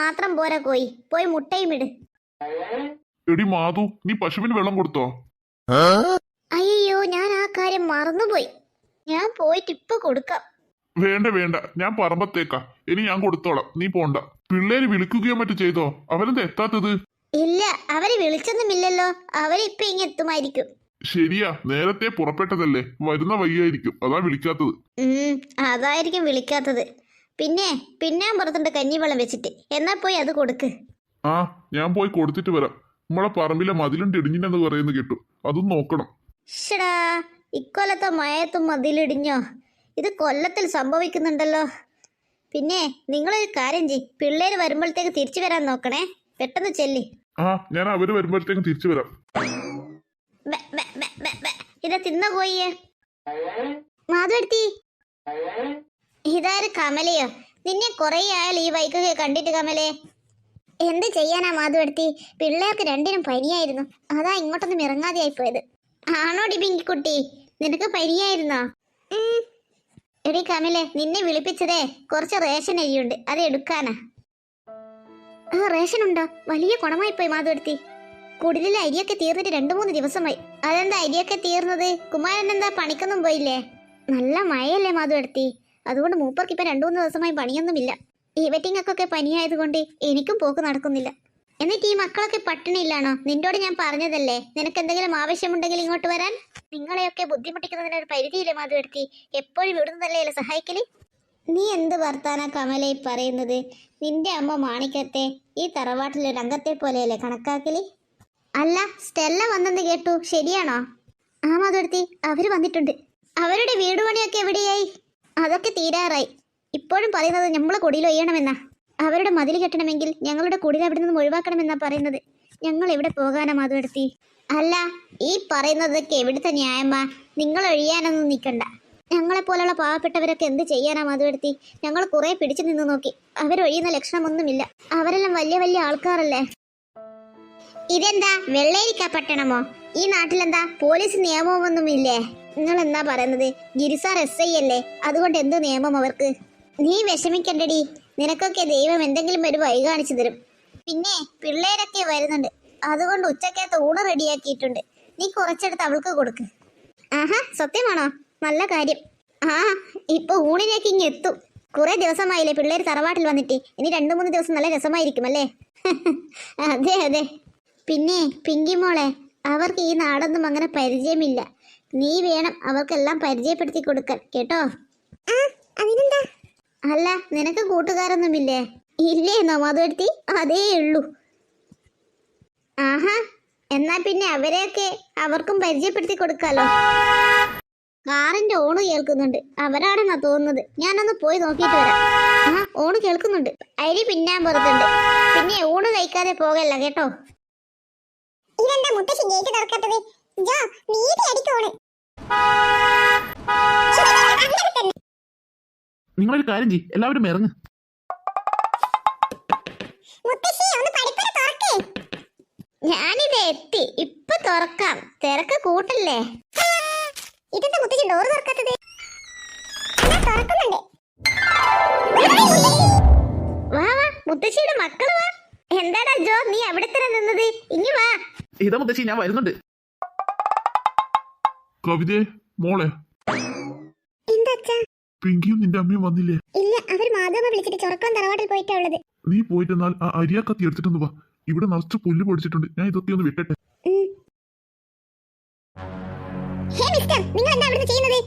മാത്രം പോരാ കോയി, പോയി മുട്ടയും ഇട്. എടി മാധു, നീ പശുവിന് വെള്ളം കൊടുത്തോ? അയ്യോ, ഞാൻ ആ കാര്യം മറന്നുപോയി. ഞാൻ പോയിട്ട് ഇപ്പൊ കൊടുക്കാം. വേണ്ട വേണ്ട, ഞാൻ പറമ്പത്തേക്കാ. ഇനി ഞാൻ കൊടുത്തോളാം, നീ പോണ്ട. പിള്ളേര് വിളിക്കുകയോ മറ്റു ചെയ്തോ? അവരെന്താ എത്താത്തത്? ഇല്ല, അവര് വിളിച്ചൊന്നുമില്ലല്ലോ. അവരിപ്പൊ ഇങ്ങ് എത്തുമായിരിക്കും. ശരിയാ, നേരത്തെ പുറപ്പെട്ടതല്ലേ, വരുന്ന വയ്യായിരിക്കും, അതാ വിളിക്കാത്തത്. അതായിരിക്കും വിളിക്കാത്തത്. പിന്നെ ഞാൻ പുറത്തുണ്ട് കഞ്ഞിവെള്ളം വെച്ചിട്ട്. എന്നാ പോയി അത് കൊടുക്ക്. ആ, ഞാൻ പോയി കൊടുത്തിട്ട് വരാം. നമ്മളെ പറമ്പിലെ മതിലുണ്ട് ഇടിഞ്ഞിനെന്ന് പറയുന്നത് കേട്ടു, അതും നോക്കണം. ഷടാ, ഇക്കൊല്ലത്തെ മഴയത്തും മതിലിടിഞ്ഞോ? ഇത് കൊല്ലത്തിൽ സംഭവിക്കുന്നുണ്ടല്ലോ. പിന്നെ നിങ്ങളൊരു കാര്യം ചെയ്യ്, പിള്ളേര് വരുമ്പോഴത്തേക്ക് തിരിച്ചു വരാൻ നോക്കണേ. പെട്ടെന്ന് ചെല്ലി. ആ, ഞാൻ അവര് വരുമ്പോഴത്തേക്കും തിരിച്ചു വരാം. ഇതാ തിന്ന കോയിയെ. മാധുവടുത്തി, ഇതാര് കമലയോ? നിന്നെ കൊറേ ആയാൽ ഈ വൈക്കൊക്കെ കണ്ടിട്ട് കമലേ. എന്ത് ചെയ്യാനാ മാധുവടുത്തി, പിള്ളേർക്ക് രണ്ടിനും പനിയായിരുന്നു. അതാ ഇങ്ങോട്ടൊന്നും ഇറങ്ങാതെയായി പോയത്. ആണോടി പിങ്കിക്കുട്ടി, നിനക്ക് പനിയായിരുന്നോ? എടി കമലേ, നിന്നെ വിളിപ്പിച്ചതേ കുറച്ച് റേഷൻ അരിയുണ്ട്, അത് എടുക്കാനാ. ആ, റേഷൻ ഉണ്ടോ? വലിയ ഗുണമായി പോയി മാധുവടുത്തി. കുടിലിലെ അരിയൊക്കെ തീർന്നിട്ട് 2-3 ദിവസമായി. അതെന്താ അരിയൊക്കെ തീർന്നത്? കുമാരൻ എന്താ പണിക്കൊന്നും പോയില്ലേ? നല്ല മഴയല്ലേ മാധുവടുത്തി, അതുകൊണ്ട് മൂപ്പർക്ക് ഇപ്പൊ 2-3 ദിവസമായി പണിയൊന്നുമില്ല. ഈവറ്റിങ്ങൊക്കെ പനിയായതുകൊണ്ട് എനിക്കും പോക്ക് നടക്കുന്നില്ല. എന്നിട്ട് ഈ മക്കളൊക്കെ പട്ടിണിയില്ലാണോ? നിന്നോട് ഞാൻ പറഞ്ഞതല്ലേ, നിനക്ക് എന്തെങ്കിലും ആവശ്യമുണ്ടെങ്കിൽ ഇങ്ങോട്ട് വരാൻ. നിങ്ങളെയൊക്കെ ബുദ്ധിമുട്ടിക്കുന്നതിനൊരു പരിധിയില്ലേ മാധുവടുത്തി? എപ്പോഴും വിടുന്നതല്ലേ സഹായിക്കല്. നീ എന്ത് വർത്താനാ കമലേ പറയുന്നത്? നിന്റെ അമ്മ മാണിക്കത്തെ ഈ തറവാട്ടിലെ രംഗത്തെ പോലെയല്ലേ കണക്കാക്കല്? അല്ല, സ്റ്റെല്ല വന്നെന്ന് കേട്ടു, ശരിയാണോ? ആ മാധുവടുത്തി, അവര് വന്നിട്ടുണ്ട്. അവരുടെ വീട് പണിയൊക്കെ എവിടെയായി? അതൊക്കെ തീരാറായി. ഇപ്പോഴും പറയുന്നത് നമ്മളെ കുടിയിൽ ഒയ്യണമെന്നാ. അവരുടെ മതിൽ കെട്ടണമെങ്കിൽ ഞങ്ങളുടെ കുടിൽ അവിടെ നിന്നും ഒഴിവാക്കണമെന്നാ പറയുന്നത്. ഞങ്ങൾ എവിടെ പോകാനാ മാധുവടുത്തി? അല്ല, ഈ പറയുന്നതൊക്കെ എവിടുത്തെ ന്യായമാ? നിങ്ങൾ ഒഴിയാനൊന്നും നിൽക്കണ്ട. ഞങ്ങളെപ്പോലുള്ള പാവപ്പെട്ടവരൊക്കെ എന്ത് ചെയ്യാനാ മാധുവടുത്തി? ഞങ്ങൾ കുറെ പിടിച്ചു നിന്ന് നോക്കി, അവരൊഴിയുന്ന ലക്ഷണമൊന്നുമില്ല. അവരെല്ലാം വലിയ വലിയ ആൾക്കാരല്ലേ. ഇതെന്താ വെള്ളേരിക്ക പട്ടണമോ? ഈ നാട്ടിലെന്താ പോലീസ് നിയമമൊന്നുമില്ലേ? നിങ്ങൾ എന്താ പറയുന്നത്? ഗിരിസാർ SI അല്ലേ, അതുകൊണ്ട് എന്ത് നിയമം അവർക്ക്? നീ വിഷമിക്കണ്ടടി, നിനക്കൊക്കെ ദൈവം എന്തെങ്കിലും ഒരു വഴി കാണിച്ചു തരും. പിന്നെ പിള്ളേരൊക്കെ വരുന്നുണ്ട്, അതുകൊണ്ട് ഉച്ചക്കകത്ത് ഊണ് റെഡിയാക്കിയിട്ടുണ്ട്. നീ കുറച്ചെടുത്ത് അവൾക്ക് കൊടുക്ക്. ആഹാ, സത്യമാണോ? നല്ല കാര്യം. ആ, ഇപ്പൊ ഊണിലേക്ക് ഇങ്ങ് എത്തും. കുറെ ദിവസമായില്ലേ പിള്ളേർ തറവാട്ടിൽ വന്നിട്ട്. ഇനി 2-3 ദിവസം നല്ല രസമായിരിക്കും അല്ലേ? അതെ അതെ. പിന്നെ പിങ്കി മോളെ, അവർക്ക് ഈ നാടൊന്നും അങ്ങനെ പരിചയമില്ല. നീ വേണം അവർക്കെല്ലാം പരിചയപ്പെടുത്തി കൊടുക്കാൻ, കേട്ടോ? അല്ല, നിനക്ക് കൂട്ടുകാരൊന്നുമില്ലേ? ഇല്ലേന്നോ മാധുവടുത്തി? അതേ ഉള്ളൂ. ആഹാ, എന്നാ പിന്നെ അവരെയൊക്കെ അവർക്കും പരിചയപ്പെടുത്തി കൊടുക്കാലോ. കാറിന്റെ ഓണ് കേൾക്കുന്നുണ്ട്, അവരാണെന്നാ തോന്നുന്നത്. ഞാനൊന്ന് പോയി നോക്കിയിട്ട് വരാം. ആ, ഓണ് കേൾക്കുന്നുണ്ട്. അരി പിന്നാൻ പുറത്തുണ്ട്. പിന്നെ ഊണ് കഴിക്കാതെ പോകല്ല കേട്ടോ. ഇതെന്താ മുത്തശ്ശി ഗേറ്റ് തുറക്കാത്തത്? ജോ, നീതി അടിക്കോണ്. നിങ്ങളൊരു കാര്യം ചെയ്യ്, എല്ലാവരും ഇറങ്ങ്. ഞാനിത് എത്തി, ഇപ്പൊ തുറക്കാം. തിരക്ക് കൂട്ടല്ലേ. ഇതെന്താ മുത്തശ്ശി ഡോർ തുറക്കാത്തത്? വാ വാ, മുത്തശ്ശിയുടെ മക്കള് വാ. എന്താടാ ജോ, നീ അവിടെ തന്നെ നിന്നത്? ഇനി വാ. ഇതാ മുത്തശ്ശി, ഞാൻ വരുന്നുണ്ട്. കവിതേ മോളെ, എന്താ? പിങ്കിയും നിന്റെ അമ്മയും വന്നില്ലേ? ഇല്ല, അവർ മാധവ വിളിച്ചിട്ട് ചൊറക്കം തറവാട്ടിൽ പോയിട്ടാ ഉള്ളത്. നീ പോയിട്ടെന്നാൽ ആ അരിയാക്കത്തി എടുത്തിട്ടൊന്ന് വാ. ഇവിടെ നിറച്ച് പുല്ല് പൊടിച്ചിട്ടുണ്ട്, ഞാൻ ഇതൊക്കെ ഒന്ന് വിട്ടട്ടെ. ഹേ മിസ്റ്റർ, നിങ്ങൾ എന്താ അവിടുന്ന് ചെയ്യുന്നത്?